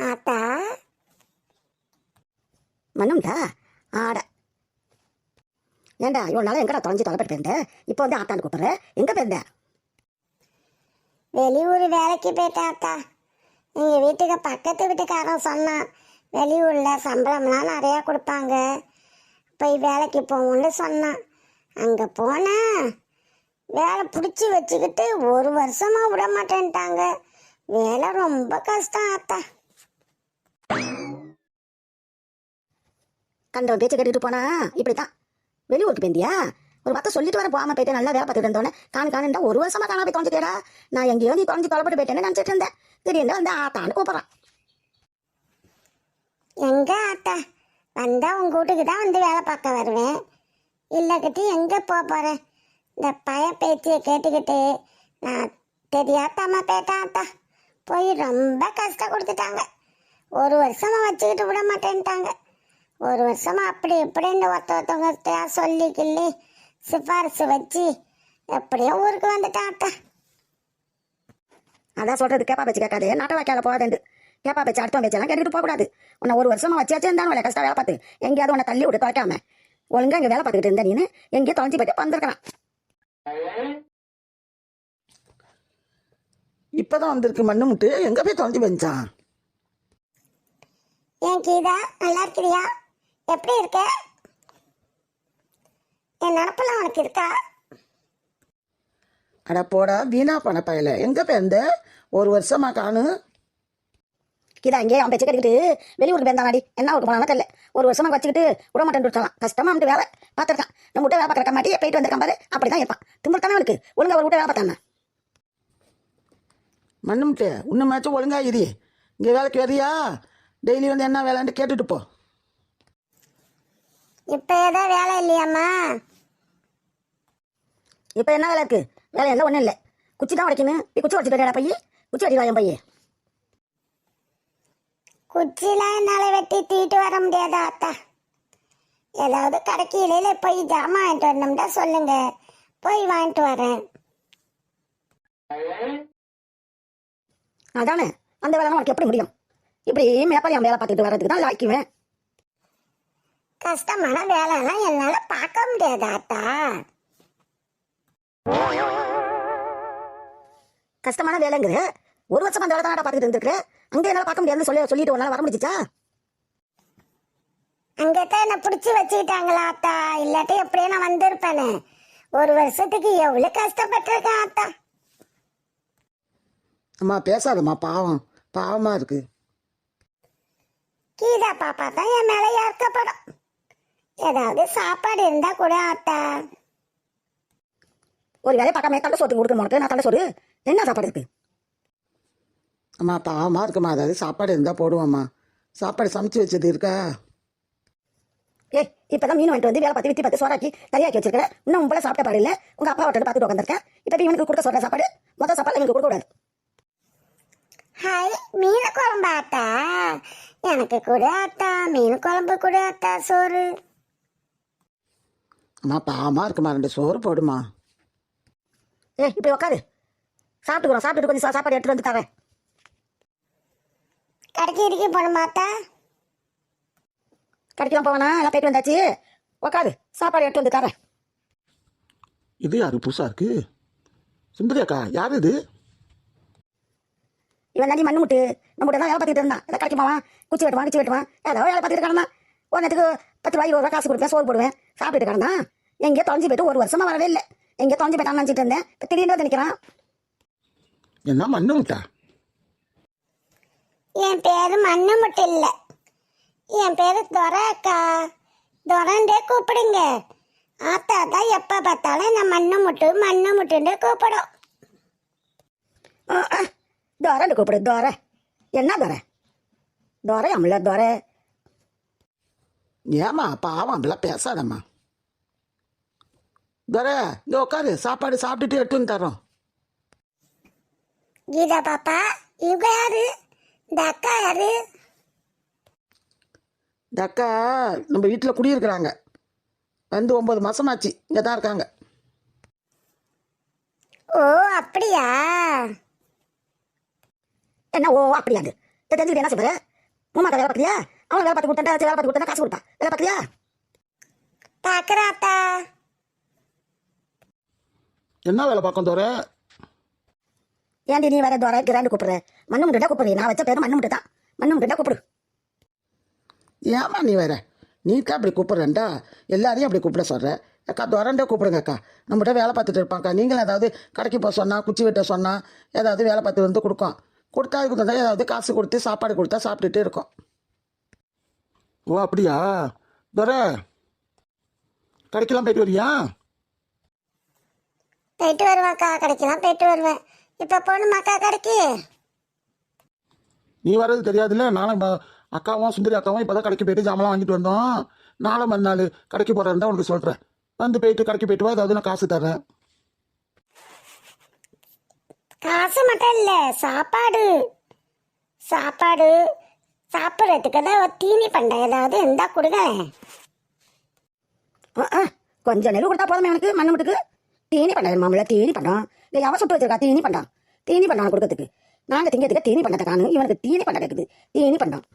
ஆத்தா மண்ணுண்டா ஆட ஏண்டா இவ்வளோ நாள் எங்கடா தொலைஞ்சி தொலைப்பட்டு போயிருந்தேன். இப்போ வந்து ஆத்தான்னு கூப்பிட்ற, எங்கே போயிருந்தேன்? வெளியூர் வேலைக்கு போயிட்டேன் ஆத்தா. எங்கள் வீட்டுக்கு பக்கத்து வீட்டுக்காரன் சொன்னான், வெளியூரில் சம்பளம்லாம் நிறையா கொடுப்பாங்க, போய் வேலைக்கு போவோம்னு சொன்னான். அங்கே போனேன், வேலை பிடிச்சி வச்சுக்கிட்டு 1 வருஷமா விட மாட்டேன்ட்டாங்க. வேலை ரொம்ப கஷ்டம் ஆத்தா. கண்டவன் பேச்சை கேட்டுட்டு போனா இப்படி தான். வெளியூருக்கு போயிருந்தியா? ஒரு பக்கம் சொல்லிட்டு வர போகாமல் போயிட்டு நல்லா வேலை பார்த்துட்டு இருந்தோன்னே காணுண்டா 1 வருஷமா காணா போய் தொலைஞ்சிட்டேடா. நான் எங்கேயோ நீ தொலைஞ்சி தொலைப்பட்டு போயிட்டேன்னு நினச்சிட்டு இருந்தேன். திடீர்னு வந்து ஆத்தான்னு கூப்பிட்றான். எங்க ஆத்தா வந்தா உங்க வீட்டுக்கு தான் வந்து வேலை பார்க்க வருவேன், இல்லக்கிட்டு எங்கே போகிறேன்? இந்த பய பேச்சியை கேட்டுக்கிட்டு நான் தெரியாதாம போயிட்டேன் ஆத்தா. போய் ரொம்ப கஷ்டம் கொடுத்துட்டாங்க. 1 வருஷமா வச்சுக்கிட்டு விட மாட்டேன்ட்டாங்க. 1 வருஷமா அப்படி இப்படின்னு ஒருத்தவங்க சொல்லி கிள்ளி சிபாரிசு வச்சு எப்படியோ ஊருக்கு வந்துட்டேன் ஆத்தா. அதான் சொல்றது, கேப்பா பேச்சு கேட்காது, நாட்டை வாய்க்கால போகாது. கேப்பா பேச்சு அடுத்த பேச்செல்லாம் கேட்டுட்டு போகக்கூடாது. உன்னை 1 வருஷமா வச்சாச்சு இருந்தாலும் உங்களை கஷ்டம் வேலை பார்த்து எங்கேயாவது உன்னை தள்ளி விட்டு தொலைக்காம ஒழுங்கா இங்கே வேலை பார்த்துக்கிட்டு இருந்த நீனு எங்கேயோ தொலைஞ்சி போயிட்டு வந்திருக்கலாம். இப்பதான் வந்திருக்கு மண்ணு முட்டு, எங்க போய் தொலைஞ்சு போஞ்சான்? ஏன் கீதா, நல்லா இருக்கிறியா? எப்படி இருக்க? என் நினப்பெல்லாம் உனக்கு இருக்கா? அட போடா வீணா பண்ண பயல, எங்க போயிருந்த? 1 வருஷமா காணு. இதா இங்கே அவன் பேச்சு கேட்டுக்கிட்டு வெளியூருக்கு போயிருந்தாடி, என்ன ஊருக்கு போனாலும் தெரியல. 1 வருஷமா வச்சுக்கிட்டு விட மாட்டேன்னு சொல்லலாம். கஷ்டமா அவனுக்கு வேலை பார்த்துருக்கான். நம்ம விட்ட வேலை பார்க்குற மாட்டி போயிட்டு வந்திருக்கான் பாரு, அப்படிதான் இருப்பான். திமுத்தானே அவனுக்கு ஒழுங்கா ஒரு விட்ட வேலை பார்த்தாங்க. மண்ணு முட்டு இன்னுமாச்சும் ஒழுங்கா இரு. இங்கே வேலைக்கு வரியா? டெய்லி வந்து என்ன வேலைன்னு கேட்டுட்டு போ. இப்போ ஏதோ வேலை இல்லையாம்மா? இப்போ என்ன வேலை இருக்கு? வேலை எல்லாம் ஒன்றும் இல்லை. குச்சி தான் உடைக்கணும். குச்சி உடச்சிட்டு பையன், குச்சி அடிவா என் பையன். குச்சிலாம் என்னால் வெட்டி தீட்டு வர முடியாதா ஆத்தா? ஏதாவது கடைக்கு இடையில போய் ஜாமான் வாங்கிட்டு வரணும்டா சொல்லுங்க, போய் வாங்கிட்டு வரேன். அதானே, அந்த வேலை உனக்கு எப்படி முடியும்? இப்படி மேப்பாளையம் வேலை பார்த்துட்டு வர்றதுக்கு தான் லாய்க்குவேன். கஷ்டமான வேலைலாம் என்னால் பார்க்க முடியாதா ஆத்தா? கஷ்டமான வேலைங்கிற 1 வருஷமா அந்த வேலை தான் பார்த்துட்டு இருந்துருக்குறேன். அங்கே என்னால் பார்க்க முடியாதுன்னு சொல்லிட்டு உன்னால வர முடிஞ்சிச்சா? அங்கத்தான் என்னை பிடிச்சி வச்சுக்கிட்டாங்களா ஆத்தா, இல்லாட்டி எப்படியே நான் வந்திருப்பேனே. 1 வருஷத்துக்கு எவ்வளோ கஷ்டப்பட்டிருக்கேன் ஆத்தா. அம்மா பேசாதம்மா, பாவம் பாவமா இருக்கு. கீதா பாப்பா தான் என் மேலே ஏற்கப்படும். ஏதாவது சாப்பாடு இருந்தா கூட ஆத்தா. ஒரு வேலையை பார்க்காம தண்டை சோத்துக்கு கொடுக்கணும். நான் தண்டை சோறு என்ன சாப்பாடு இருக்கு? அம்மா பாவமா இருக்குமா, அதாவது சாப்பாடு இருந்தா போடுவோம்மா. சாப்பாடு சமைச்சு வச்சது இருக்கா? ஏய், இப்பதான் மீன் வாங்கிட்டு வந்து வேலை பார்த்து வித்தி பார்த்து சோறாக்கி தனியாக்கி வச்சிருக்கேன். இன்னும் உங்களை சாப்பிட்ட பாரு இல்லை, உங்க அப்பா விட்டு பார்த்துட்டு உட்காந்துருக்கேன். இப்போ இவனுக்கு கொடுக்க சொல்ற சாப்பாடு மொதல் சாப்பாடு எங்களுக்கு கொடுக்க கூடாது. ஹாய், மீன் குழம்பு ஆத்தா? எனக்கு கூட ஆத்தா, மீன் குழம்பு கூட ஆத்தா, சோறு. அம்மா பாவமா இருக்குமா, 2 சோறு போடுமா. ஏய், இப்படி உட்காரு, சாப்பிட்டுக்கிறோம். சாப்பிட்டுட்டு கொஞ்சம் சாப்பாடு எடுத்துட்டு வந்து தரேன். கடைக்கு இடிக்க போகணுமா ஆத்தா? கடைக்கெல்லாம் போவேனா, எல்லாம் போயிட்டு வந்தாச்சு. உட்காரு, சாப்பாடு எடுத்து வந்து தரேன். இது யாரு புதுசா இருக்கு? சுந்தரி அக்கா, யாரு இது? இவன் நடி மண்ணு முட்டு நம்ம தான் வேலை பார்த்துட்டு இருந்தான். எதாவது கடைக்கு போவான், குச்சி வெட்டுவான், ஏதாவது வேலை பார்த்துட்டு கிடந்தான். ஒன்றத்துக்கு 10 ரூபாய் 20 ரூபா காசு கொடுப்பேன், சோறு போடுவேன், சாப்பிட்டுட்டு கிடந்தான். எங்கேயோ தொலைஞ்சி போயிட்டு 1 வருஷமா வரவே இல்லை. எங்கேயோ தொலைஞ்சி போயிட்டான்னு நினச்சிட்டு இருந்தேன். இப்போ திடீர்னு வந்து நிற்கிறான். என்ன மண்ணு முட்டா? என் பேரு மண்ணு மட்டும் இல்லை, என் பேரு துரை அக்கா. துரண்டே கூப்பிடுங்க. ஆத்தா தான் எப்போ பார்த்தாலும் என்ன மண்ணு முட்டுன்னு கூப்பிடும். தோரன்னு கூப்பிடு. தோரை என்ன தோரை? தோரை அம்மல தோரை. ஏமா பாவம் அப்படிலாம் பேசாதம்மா. தோரை இங்கே உட்காரு, சாப்பாடு சாப்பிட்டுட்டு எடுத்து வந்து தரோம். கீதா பாப்பா, இவங்க யாரு? இந்த அக்கா யாரு? இந்த அக்கா நம்ம வீட்டில் குடியிருக்கிறாங்க, வந்து 9 மாதமாச்சு, இங்கே தான் இருக்காங்க. ஓ அப்படியா? என்ன ஓ அப்படியாது தெரிஞ்சுக்கிட்டு என்ன சொல்ற? உமாக்கா வேலை பார்க்கலையா? அவன் வேலை பார்த்து கொடுத்தா வேலை பார்த்து கொடுத்தா காசு கொடுப்பா. வேலை பார்க்கலையா? பார்க்குறாத்தா. என்ன வேலை பார்க்கும் தோற? ஏன்டி நீ வேற துறை கிராண்டு கூப்பிடுற? மண்ணு முட்டா கூப்பிடுறீ? நான் வச்ச பேரு மண்ணு முட்டு தான். மண்ணு முட்டா கூப்பிடு. ஏமா நீ வேற நீக்கா அப்படி கூப்பிட்றேன்டா, எல்லாரையும் அப்படி கூப்பிட சொல்கிற. அக்கா துரண்டே கூப்பிடுங்க அக்கா. நம்மகிட்ட வேலை பார்த்துட்டு இருப்பாங்க்கா. நீங்களும் ஏதாவது கடைக்கு போக சொன்னால், குச்சி வெட்ட சொன்னால், ஏதாவது வேலை பார்த்து வந்து கொடுக்கும். கொடுத்தா அதுக்கு தந்தா ஏதாவது காசு கொடுத்து சாப்பாடு கொடுத்தா சாப்பிட்டுட்டு இருக்கோம். ஓ அப்படியா துரை? கடைக்கெல்லாம் போயிட்டு வரியா? போயிட்டு வருவாக்கா, கடைக்கெல்லாம் போயிட்டு வருவேன். இப்போ போகணுமாக்கா கடைக்கு? நீ வர்றது தெரியாதுல்ல. நானும் அக்காவும் சுந்தரி அக்காவும் இப்போ தான் கடைக்கு போயிட்டு ஜாமெல்லாம் வாங்கிட்டு வந்தோம். நாளை மறுநாள் கடைக்கு போகிறதா உனக்கு சொல்கிறேன். வந்து போயிட்டு கடைக்கு போயிட்டு வா, ஏதாவது நான் காசு தரேன். காசு மட்டும் இல்லை, சாப்பாடு சாப்பாடு சாப்பிட்றதுக்கு தான் ஒரு தீனி பண்டம் ஏதாவது இருந்தா கொடுங்க. கொஞ்சம் நெல் கொடுத்தா போதுமே எனக்கு. மண்ணு முட்டுக்கு தீனி பண்ண மாமல. தீனி பண்ணோம். இதை எவன் சுட்டு வச்சிருக்கா? தீனி பண்ணான். தீனி பண்ணான் கொடுக்கறதுக்கு. நாங்கள் திங்கிறதுக்கு தீனி பண்ணத்தை காணும். இவனுக்கு தீனி பண்ண இருக்குது. தீனி பண்ணோம்.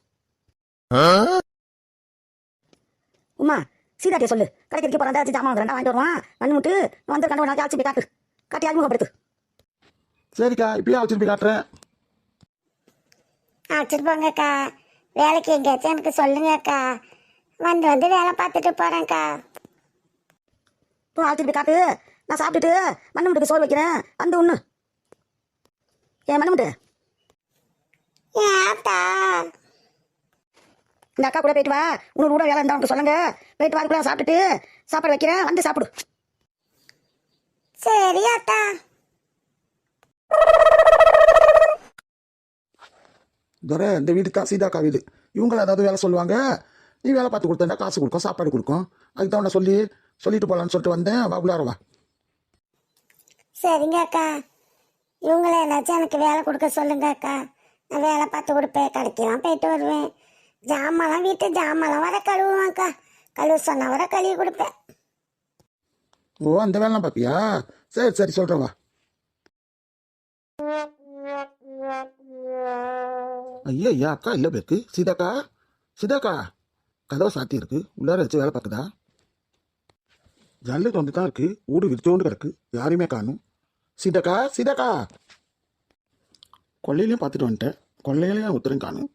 உமா சீதாட்டிய சொல்லு. கடைக்கு போறான் ஜாமான் வந்து ரெண்டா வாங்கிட்டு வருவான். மண்ணு முட்டு வந்து கண்டு நாளைக்கு ஆச்சு போய் காட்டு. காட்டி அறிமுகப்படுத்து. சரிக்கா, இப்பயே வச்சுட்டு போய் காட்டுறேன். அழைச்சிட்டு போங்கக்கா. வேலைக்கு எங்கேயாச்சும் எனக்கு சொல்லுங்கக்கா. வந்து வந்து வேலை பார்த்துட்டு போகிறேன்க்கா. இப்போ ஆச்சுட்டு போய் காட்டு. நான் சாப்பிட்டுட்டு மண்ணு முட்டுக்கு சோறு வைக்கிறேன். வந்து ஒன்று ஏன் மண்ணு முட்டு ஏத்தா இந்த அக்கா கூட போயிட்டு வா. உன்னோட கூட வேலை இருந்தா உனக்கு சொல்லுங்க. போயிட்டு வாருக்குள்ள சாப்பிட்டுட்டு சாப்பாடு வைக்கிறேன். வந்து சாப்பிடு. சரி அத்தா. துரை, இந்த வீடு தான் சீதாக்கா வீடு. இவங்கள ஏதாவது வேலை சொல்லுவாங்க. நீ வேலை பார்த்து கொடுத்தா காசு கொடுக்கும், சாப்பாடு கொடுக்கும். அதுக்கு தான் உன்னை சொல்லிட்டு போகலான்னு சொல்லிட்டு வந்தேன். வா உள்ளார வா. சரிங்க அக்கா. இவங்கள ஏதாச்சும் எனக்கு வேலை கொடுக்க சொல்லுங்க அக்கா. நான் வேலை பார்த்து கொடுப்பேன். கடைக்கெல்லாம் போயிட்டு வருவேன். ஜாமான்லாம் வீட்டு ஜாமான்லாம் வர கழுவுவேன்க்கா. கழுவு சொன்ன வர கழுவி கொடுப்பேன். ஓ அந்த வேலைலாம் பார்ப்பியா? சரி சரி சொல்கிறேன் வா. ஐயா அக்கா இல்லை பேருக்கு. சீதாக்கா, சீதாக்கா கதவை சாத்தி இருக்கு. உள்ளார வச்சு வேலை பார்க்குதா? ஜன்னல் வந்து தான் இருக்கு. ஊடு விரிச்சோண்டு கிடக்கு. யாரையுமே காணும். சீதாக்கா, சீதாக்கா கொள்ளையிலையும் பார்த்துட்டு வந்துட்டேன். கொள்ளையிலையும் ஒருத்தரையும் காணும்.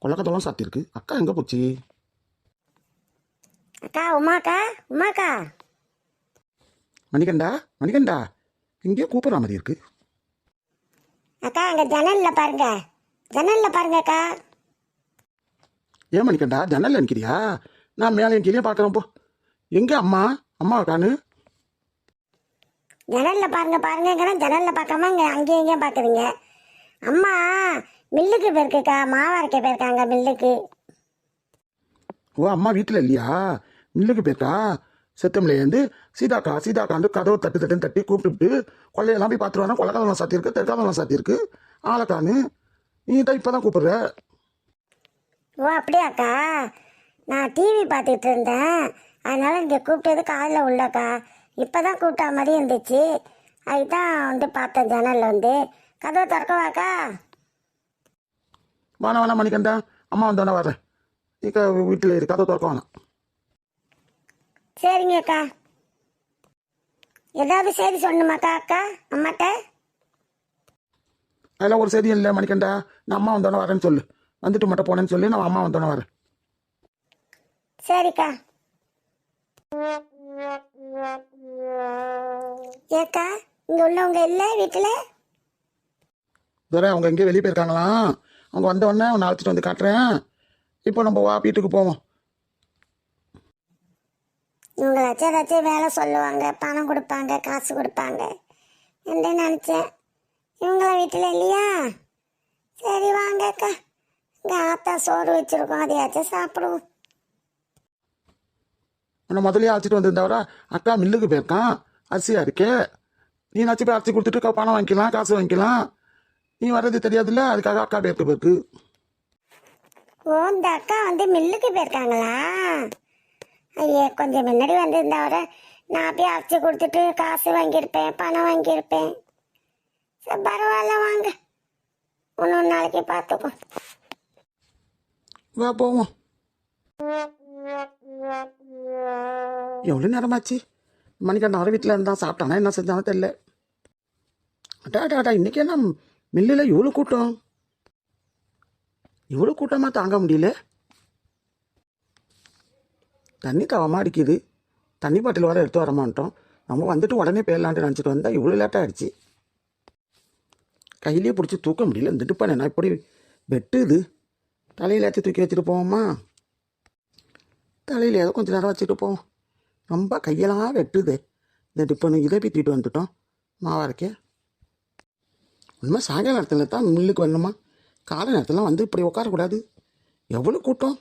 கொள்ளக்கதெல்லாம் சாத்தியிருக்கு. அக்கா எங்கே போச்சு? அக்கா உமாக்கா, உமாக்கா. மணிகண்டா, மணிகண்டா இங்கேயே கூப்பிட்ற மாதிரி இருக்கு. அக்கா அங்கே ஜன்னலில் பாருங்க. ஜன்னலில் பாருங்க அக்கா. ஏன் மணிகண்டா ஜன்னலில் நிற்கிறியா? நான் மேலே கீழே பார்க்குறேன். போ. எங்கே அம்மா? அம்மா காணு. ஜன்னலில் பாருங்க பாருங்கன்னா ஜன்னலில் பார்க்காம இங்கே அங்கேயும் இங்கேயும் பார்க்குறீங்க. அம்மா மில்லுக்கு போயிருக்குக்கா. மாவு அரைக்க போயிருக்காங்க மில்லுக்கு. ஓ அம்மா வீட்டில் இல்லையா? மில்லுக்கு போயிருக்கா? செத்தமில்லேருந்து சீதாக்காண்டு கதவை தட்டுன்னு தட்டி கூப்பிட்டு கொள்ளையெல்லாம் போய் பார்த்துட்டு வரேன். கொள்ளக்கதெல்லாம் சாத்தியிருக்கு, தெற்காதெல்லாம் சாத்தியிருக்கு. ஆளைக்கானு. நீ தான் இப்போ தான் கூப்பிடுற. ஓ அப்படியாக்கா. நான் டிவி பார்த்துட்டு இருந்தேன். அதனால இங்கே கூப்பிட்டது காதில் உள்ளக்கா. இப்போ தான் கூப்பிட்டா மாதிரி இருந்துச்சு. அதுதான் வந்து பார்த்தேன் ஜன்னலில் வந்து. கதவை திறக்கவாக்கா? வேணாம் மணிகண்டா. அம்மா வந்தோடனே வரேன். இக்க வீட்டில் இரு. கதவை திறக்க வேணாம். சரிங்க அக்கா. ஏதாவது செய்தி சொல்லணுமாக்கா அக்கா அம்மாட்ட? அதெல்லாம் ஒரு செய்தியும் இல்லை மணிகண்டா. நான் அம்மா வந்தோடனே வரேன்னு சொல்லு. வந்துட்டு மட்டும் போனேன்னு சொல்லி நான் அம்மா வந்தோடனே வரேன். சரிக்கா. ஏக்கா இங்கே உள்ளவங்க இல்லை வீட்டில்? துரை அவங்க எங்கேயும் வெளியே போயிருக்காங்களாம். அவங்க வந்த உடனே உன்னை அழைச்சிட்டு வந்து காட்டுறேன். இப்போ நம்ம வா வீட்டுக்கு போவோம். இவங்களாச்சும் ஏதாச்சும் வேலை சொல்லுவாங்க, பணம் கொடுப்பாங்க, காசு கொடுப்பாங்க என்று நினச்சேன். இவங்கள வீட்டில் இல்லையா? சரி வாங்கக்கா. இங்கே ஆத்தா சோறு வச்சுருக்கோம், அதையாச்சும் சாப்பிடுவோம். உன்னை முதலே அழைச்சிட்டு வந்திருந்தவரா? அக்கா மில்லுக்கு போயிருக்கான். அரிசியாக இருக்கே. நீ நச்சு போய் அரிசி கொடுத்துட்டு பணம் வாங்கிக்கலாம், காசு வாங்கிக்கலாம். நீ வர்றது தெரியாதுல்ல, அதுக்காக அக்கா போயிருக்கு. ஓ இந்த அக்கா வந்து மில்லுக்கு போயிருக்காங்களா? ஐயே கொஞ்சம் முன்னாடி வந்திருந்தவரை நான் போய் அரைச்சி கொடுத்துட்டு காசு வாங்கியிருப்பேன், பணம் வாங்கியிருப்பேன். சரி பரவாயில்ல வாங்க. இன்னொரு நாளைக்கு பார்த்துக்கோ. வா போவோம். எவ்வளோ நேரமாச்சு? மணிக்கண்ண அவரை வீட்டில் இருந்தால் சாப்பிட்டானா என்ன செஞ்சானோ தெரியல. அடா இன்னைக்கு என்ன மில்லில் இவ்வளோ கூட்டம்? இவ்வளோ கூட்டமாக தாங்க முடியல. தண்ணி தவமாக அடிக்குது. தண்ணி பாட்டில் வர எடுத்து வர மாட்டோம். நம்ம வந்துட்டு உடனே போயிடலான்ட்டு நினச்சிட்டு வந்தால் இவ்வளோ லேட்டாக ஆயிடுச்சு. கையிலேயே பிடிச்சி தூக்க முடியல. இந்த டிப்பன் என்ன இப்படி வெட்டுது. தலையில் ஏற்றி தூக்கி வச்சுட்டு போவோமா? தலையில் ஏதோ கொஞ்சம் நேரம் வச்சுட்டு போவோம். ரொம்ப கையெல்லாம் வெட்டுது இந்த டிப்பனு. இதை பீத்திட்டு வந்துட்டோம் மாவாரைக்க. உண்மை சாயங்கால நேரத்தில் தான் மில்லுக்கு வரணுமா? காலை நேரத்துலாம் வந்து இப்படி உட்காரக்கூடாது. எவ்வளோ கூட்டம்.